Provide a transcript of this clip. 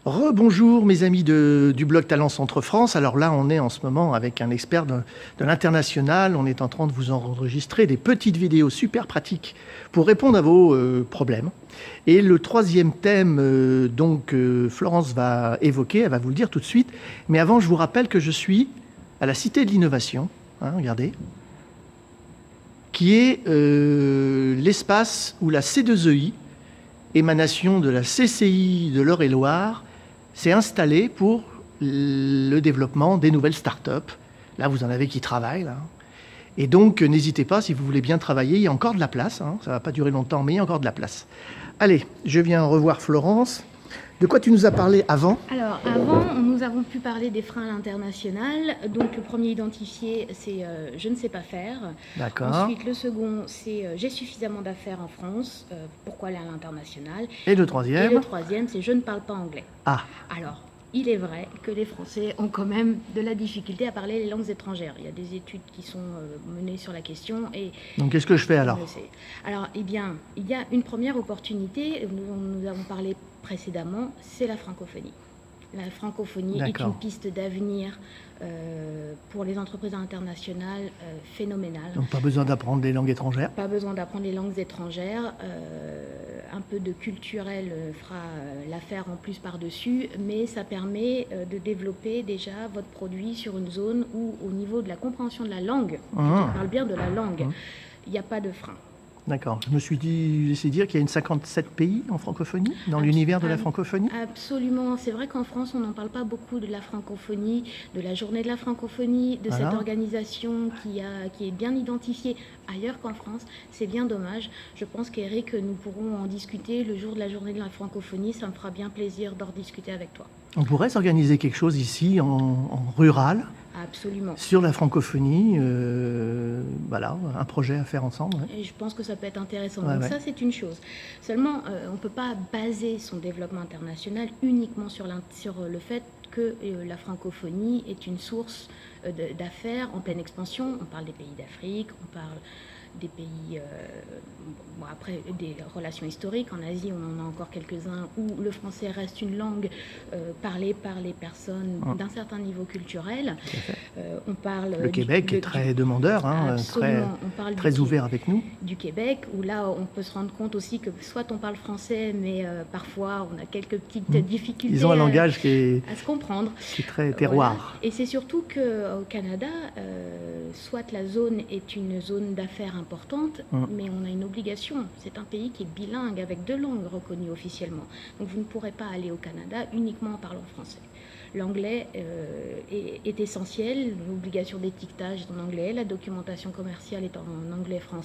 Rebonjour mes amis du blog Talent Centre France. Alors là, on est en ce moment avec un expert de l'international. On est en train de vous enregistrer des petites vidéos super pratiques pour répondre à vos problèmes. Et le troisième thème, Florence va évoquer, elle va vous le dire tout de suite. Mais avant, je vous rappelle que je suis à la Cité de l'Innovation, regardez, qui est l'espace où la C2EI, émanation de la CCI de l'Eure-et-Loire, s'est installée pour le développement des nouvelles startups. Là, vous en avez qui travaillent. Là. Et donc, n'hésitez pas, si vous voulez bien travailler, il y a encore de la place. Ça ne va pas durer longtemps, mais il y a encore de la place. Allez, je viens revoir Florence. De quoi tu nous as parlé avant? Alors, avant, nous avons pu parler des freins à l'international. Donc, le premier identifié, c'est je ne sais pas faire. D'accord. Ensuite, le second, c'est j'ai suffisamment d'affaires en France. Pourquoi aller à l'international? Et le troisième? Et le troisième, c'est je ne parle pas anglais. Ah. Alors, il est vrai que les Français ont quand même de la difficulté à parler les langues étrangères. Il y a des études qui sont menées sur la question. Donc, qu'est-ce que je fais alors? Alors, eh bien, il y a une première opportunité, nous avons parlé précédemment, c'est la francophonie. La francophonie est une piste d'avenir pour les entreprises internationales phénoménale. Donc, pas besoin d'apprendre les langues étrangères? Pas besoin d'apprendre les langues étrangères. Un peu de culturel fera l'affaire en plus par-dessus, mais ça permet de développer déjà votre produit sur une zone où, au niveau de la compréhension de la langue, je parle bien de la langue, il n'y a pas de frein. D'accord. Je me suis laissé dire qu'il y a 57 pays en francophonie, dans l'univers de la francophonie? Absolument. C'est vrai qu'en France, on n'en parle pas beaucoup de la francophonie, de la journée de la francophonie, de cette organisation qui est bien identifiée ailleurs qu'en France. C'est bien dommage. Je pense qu'Eric, nous pourrons en discuter le jour de la journée de la francophonie. Ça me fera bien plaisir d'en discuter avec toi. On pourrait s'organiser quelque chose ici, en rural? Absolument. Sur la francophonie, voilà, un projet à faire ensemble. Ouais. Et je pense que ça peut être intéressant. Donc ça, c'est une chose. Seulement, on ne peut pas baser son développement international uniquement sur le fait que la francophonie est une source d'affaires en pleine expansion. On parle des pays d'Afrique, on parle des pays, après des relations historiques. En Asie, on en a encore quelques-uns où le français reste une langue parlée par les personnes d'un certain niveau culturel. On parle le Québec est très demandeur, très ouvert avec nous. Du Québec, où là, on peut se rendre compte aussi que soit on parle français, mais parfois on a quelques petites difficultés. Ils ont un langage à se comprendre. Qui est très terroir. Voilà. Et c'est surtout qu'au Canada, soit la zone est une zone d'affaires importante, mais on a une obligation. C'est un pays qui est bilingue, avec 2 langues reconnues officiellement. Donc vous ne pourrez pas aller au Canada uniquement en parlant français. L'anglais est essentiel, l'obligation d'étiquetage est en anglais, la documentation commerciale est en anglais-français.